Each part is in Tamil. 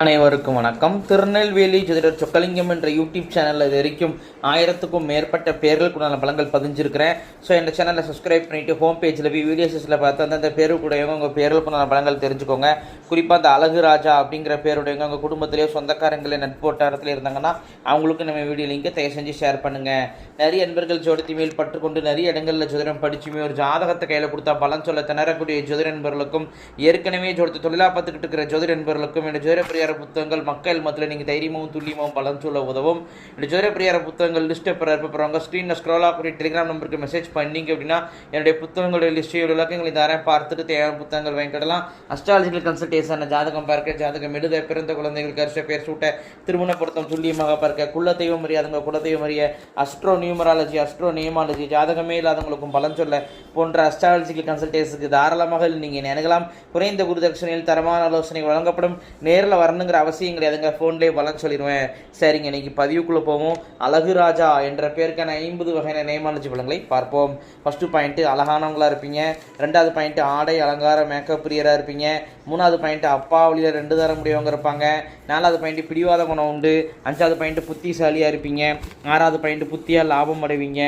அனைவருக்கும் வணக்கம். திருநெல்வேலி ஜோதிடர் சொக்கலிங்கம் என்ற யூடியூப் சேனலில் இது வரைக்கும் 1000க்கும் மேற்பட்ட பேர்களுக்குண்டான பலங்கள் பதிஞ்சிருக்கிறேன். ஸோ இந்த சேனலை சப்ஸ்கிரைப் பண்ணிவிட்டு ஹோம் பேஜில் போய் வீடியோஸில் பார்த்து அந்தந்த பேருக்குடையவங்க உங்கள் பேர்களுக்குண்டான பலங்கள் தெரிஞ்சுக்கோங்க. குறிப்பாக அந்த அழகு ராஜா அப்படிங்கிற பேருடையவங்க உங்கள் குடும்பத்திலேயோ சொந்தக்காரங்களே நட்பு வட்டாரத்தில் இருந்தாங்கன்னா அவங்களுக்கு நம்ம வீடியோ லிங்கை தயவு செஞ்சு ஷேர் பண்ணுங்கள். நிறைய நண்பர்கள் ஜோதிடத்தை மேல் பற்றுக்கொண்டு நிறைய இடங்களில் ஜோதிடம் படிச்சுமே ஒரு ஜாதகத்தை கையில் கொடுத்தா பலன் சொல்ல திணறக்கூடிய ஜோதிட நண்பர்களுக்கும் ஏற்கனவே ஜோதிட தொழிலாக பார்த்துக்கிட்டு இருக்கிற ஜோதிட நண்பர்களுக்கும் இந்த ஜோதிட பிரியார புத்தகங்கள் மக்கள் மத்தியில் நீங்கள் தைரியமும் துல்லியமும் பலன் சொல்ல உதவும். இந்த ஜோதிட பிரியார புத்தகங்கள் லிஸ்ட்டை பெறப்போகிறவங்க ஸ்க்ரீனில் ஸ்க்ரோல் ஆகக்கூடிய டெலிகிராம் நம்பருக்கு மெசேஜ் பண்ணிங்க அப்படின்னா என்னுடைய புத்தகங்களுடைய லிஸ்ட்டையோட விளக்கங்களை தரேன். பார்த்துட்டு தேவையான புத்தகங்கள் வாங்கிக்கிடலாம். அஸ்ட்ராலஜிக்கல் கன்சல்டேஷன், ஜாதகம் பார்க்க, ஜாதகம் எழுத, பிறந்த குழந்தைகளுக்கு அரிச பேர் சூட்ட, திருமண பொருத்தம் துல்லியமாக பார்க்க, குலதெய்வம் அறியாதவங்க குலதெய்வம் அறிய, அஸ்ட்ரோ நியூமராலஜி, அஸ்ட்ரோ நியமாலஜி, ஜாதகமே இல்லாதவங்களுக்கும் பலன் சொல்ல போன்ற அஸ்ட்ராலஜிக்கல் கன்சல்டேஷனுக்கு தாராளமாக நீங்கள் நினைக்கலாம். குறைந்த குருதட்சணையில் தரமான ஆலோசனை வழங்கப்படும். நேரில் வரணுங்கிற அவசியம் கிடையாதுங்க, ஃபோன்லேயே பலன் சொல்லிடுவேன். சரிங்க, இன்னைக்கு பதிவுக்குள்ளே போவோம். அழகு ராஜா என்ற பேருக்கான 50 வகையான நேமாலஜி பலன்களை பார்ப்போம். ஃபர்ஸ்ட் பாயிண்ட் அழகானவங்களா இருப்பீங்க. ரெண்டாவது பாயிண்ட் ஆடை அலங்கார மேக்கப் பிரியராக இருப்பீங்க. மூணாவது பாயிண்ட் அப்பா வழியில் 2 தர முடியவங்க இருப்பாங்க. நாலாவது பாயிண்ட் பிடிவாத குணம் உண்டு. அஞ்சாவது பாயிண்ட் புத்திசாலியாக இருப்பீங்க. ஆறாவது பாயிண்ட் புத்தியாக லாபம் அடைவீங்க.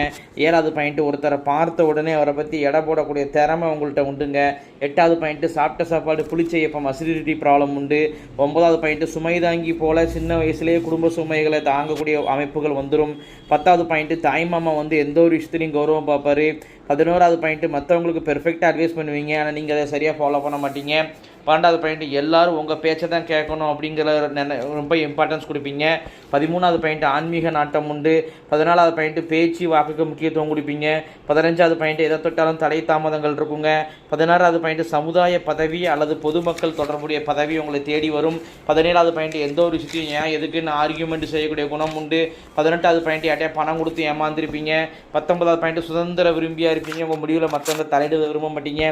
ஏழாவது பாயிண்ட் ஒருத்தரை பார்த்த உடனே அவரை பற்றி எடை போடக்கூடிய திறமை உங்கள்கிட்ட உண்டுங்க. எட்டாவது பாயிண்ட் சாப்பிட்ட சாப்பாடு புளிச்சையப்பம் அசிடிட்டி ப்ராப்ளம் உண்டு. ஒன்பதாவது பாயிண்ட் சுமை தாங்கி போல சின்ன வயசுலேயே குடும்ப சுமைகளை தாங்கக்கூடிய அமைப்புகள் வந்துடும். 10வது பாயிண்ட் தாய்மாமா எந்த ஒரு விஷயத்துலையும் கௌரவம் பார்ப்பாரு. 11வது பாயிண்ட் மற்றவங்களுக்கு பெர்ஃபெக்டாக அட்வைஸ் பண்ணுவீங்க, ஆனால் நீங்கள் அதை சரியாக ஃபாலோ பண்ண மாட்டீங்க. 12வது பாயிண்ட் எல்லாரும் உங்கள் பேச்சை தான் கேட்கணும் அப்படிங்கிற ரொம்ப இம்பார்ட்டன்ஸ் கொடுப்பீங்க. 13வது பாயிண்ட் ஆன்மீக நாட்டம் உண்டு. 14வது பாயிண்ட் பேச்சு வாக்குக்கு முக்கியத்துவம் கொடுப்பீங்க. 15வது பாயிண்ட் எதை தொட்டாலும் தடை தாமதங்கள் இருக்குங்க. 16வது பாயிண்ட் சமுதாய பதவி அல்லது பொதுமக்கள் தொடர்புடைய பதவி உங்களை தேடி வரும். 17வது பாயிண்ட் எந்த ஒரு விஷயத்தையும் ஏன் எதுக்குன்னு ஆர்கியூமெண்ட் செய்யக்கூடிய குணம் உண்டு. 18வது பாயிண்ட் யார்ட்டையா பணம் கொடுத்து ஏமாந்துருப்பீங்க. 19வது பாயிண்ட் சுதந்திர விரும்பியாக இருப்பீங்க, உங்கள் முடிவில் மற்றவங்க தலையிட விரும்ப மாட்டீங்க.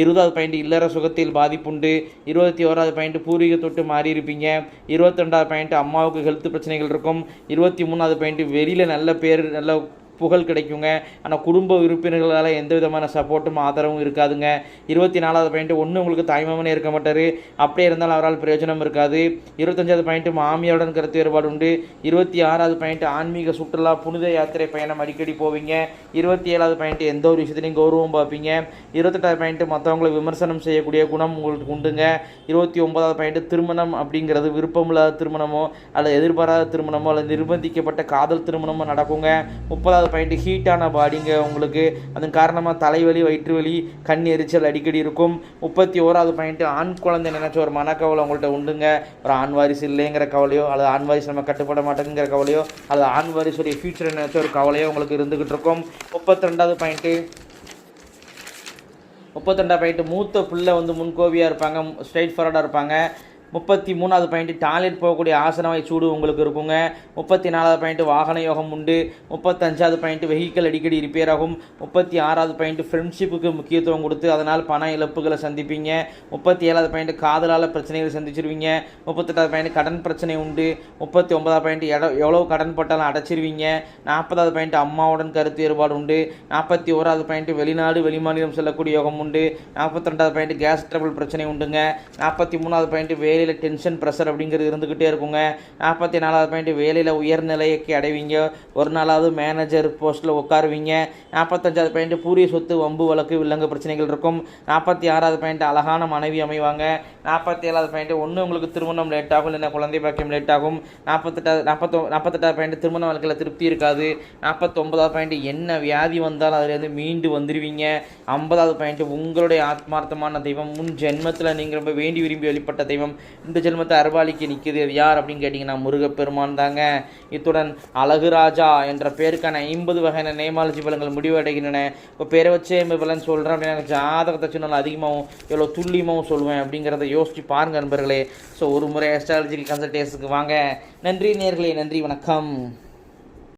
20வது பாயிண்ட் இல்லற சுகத்தில் பாதிப்புண்டு. 21வது பாயிண்ட் பூர்வீக தொட்டு மாறி இருப்பீங்க. 22வது பாயிண்ட் அம்மாவுக்கு ஹெல்த் பிரச்சனைகள் இருக்கும். 23வது பாயிண்ட் வெளியில் நல்ல பேர் நல்ல புகழ் கிடைக்குங்க, ஆனால் குடும்ப உறுப்பினர்களால் எந்த விதமான சப்போர்ட்டும் ஆதரவும் இருக்காதுங்க. 24வது பாயிண்ட் உங்களுக்கு தாய்மாமனே இருக்க மாட்டார், அப்படியே இருந்தாலும் அவரால் பிரயோஜனம் இருக்காது. 25வது பாயிண்ட் மாமியாருடன் கருத்து வேறுபாடு உண்டு. 26வது பாயிண்ட் ஆன்மீக சுற்றுலா புனித யாத்திரை பயணம் அடிக்கடி போவீங்க. 27வது பாயிண்ட் எந்த ஒரு விஷயத்திலையும் கௌரவம் பார்ப்பீங்க. 28வது பாயிண்ட் மற்றவங்களை விமர்சனம் செய்யக்கூடிய குணம் உங்களுக்கு உண்டுங்க. 29வது பாயிண்ட் திருமணம் அப்படிங்கிறது விருப்பமில்லாத திருமணமோ அல்லது எதிர்பாராத திருமணமோ அல்லது நிர்பந்திக்கப்பட்ட காதல் திருமணமோ நடக்குங்க. 30வது பாயிண்ட் ஹீட்டான பாடிங்க உங்களுக்கு, அதன் காரணமாக தலைவலி, வயிற்று வலி, கண் எரிச்சல் அடிக்கடி இருக்கும். 31வது பாயிண்ட் ஆண் குழந்தை நினைச்ச ஒரு மனக்கவலை உங்கள்கிட்ட உண்டுங்க. ஒரு ஆண் வாரிசு இல்லைங்கிற கவலையோ அல்லது ஆண் வாரிசு நம்ம கட்டுப்பட மாட்டேங்கிற கவலையோ அல்லது ஆண் வாரிசுடைய ஃபியூச்சரை நினைச்ச ஒரு கவலையோ உங்களுக்கு இருந்துகிட்டு இருக்கும். 32வது பாயிண்ட் மூத்த பிள்ளை முன்கோவியாக இருப்பாங்க, ஸ்ட்ரைட் ஃபார்வர்டாக இருப்பாங்க. 33வது பாயிண்ட் டாய்லெட் போகக்கூடிய ஆசனவை சூடு உங்களுக்கு இருக்குங்க. 34வது பாயிண்ட் வாகன யோகம் உண்டு. 35வது பாயிண்ட் வெஹிக்கிள் அடிக்கடி ரிப்பேர் ஆகும். 36வது பாயிண்ட் ஃப்ரெண்ட்ஷிப்புக்கு முக்கியத்துவம் கொடுத்து அதனால் பண இழப்புகளை சந்திப்பீங்க. 37வது பாயிண்ட் காதலால் பிரச்சனைகளை சந்திச்சிருவீங்க. 38வது பாயிண்ட் கடன் பிரச்சனை உண்டு. 39வது பாயிண்ட் எவ்வளோ கடன் போட்டாலும் அடைச்சிருவீங்க. 40வது பாயிண்ட் அம்மாவுடன் கருத்து வேறுபாடு உண்டு. 41வது பாயிண்ட் வெளிநாடு வெளிமாநிலம் செல்லக்கூடிய யோகம் உண்டு. 42வது பாயிண்ட் கேஸ் ட்ரபிள் பிரச்சனை உண்டுங்க. 43வது பாயிண்ட் வேலையில் டென்ஷன் ப்ரெஷர் அப்படிங்கிறது இருந்துக்கிட்டே இருக்குங்க. 44வது பாயிண்ட் வேலையில் உயர்நிலைக்கு அடைவீங்க, ஒரு நாளாவது மேனேஜர் போஸ்ட்டில் உட்காருவீங்க. 45வது பாயிண்ட் பூரிய சொத்து வம்பு வழக்கு வில்லங்க பிரச்சனைகள் இருக்கும். 46வது பாயிண்ட் அழகான மனைவி அமைவாங்க. 47வது பாயிண்ட் உங்களுக்கு திருமணம் லேட் ஆகும், இல்லைன்னா குழந்தை பாக்கியம் லேட் ஆகும். 48வது பாயிண்ட் திருமண வாழ்க்கையில் திருப்தி இருக்காது. 49வது பாயிண்ட் என்ன வியாதி வந்தாலும் அதுலேருந்து மீண்டு வந்துடுவீங்க. 50வது பாயிண்ட் உங்களுடைய ஆத்மார்த்தமான தெய்வம் முன் ஜென்மத்தில் நீங்கள் ரொம்ப வேண்டி விரும்பி வழிபட்ட தெய்வம் இந்த ஜென்மத்தை அருள்பாலிக்கு நிற்குது. அது யார் அப்படின்னு கேட்டிங்கன்னா முருகப்பெருமான் தாங்க. இத்துடன் அழகு ராஜா என்ற பேருக்கான 50 வகையான நேமாலஜி பலன்கள் முடிவடைகின்றன. இப்போ பேரை வச்சே பலன் சொல்கிறேன் அப்படின்னா ஜாதகத்தை சொன்னாலும் அதிகமாகவும் எவ்வளோ துல்லியமாகவும் சொல்லுவேன் அப்படிங்கிறத யோசிச்சு பாருங்கள் நண்பர்களே. ஸோ ஒரு முறை அஸ்ட்ராலஜிக்கல் கன்சல்டேஷனுக்கு வாங்க. நன்றி நேயர்களே, நன்றி, வணக்கம்.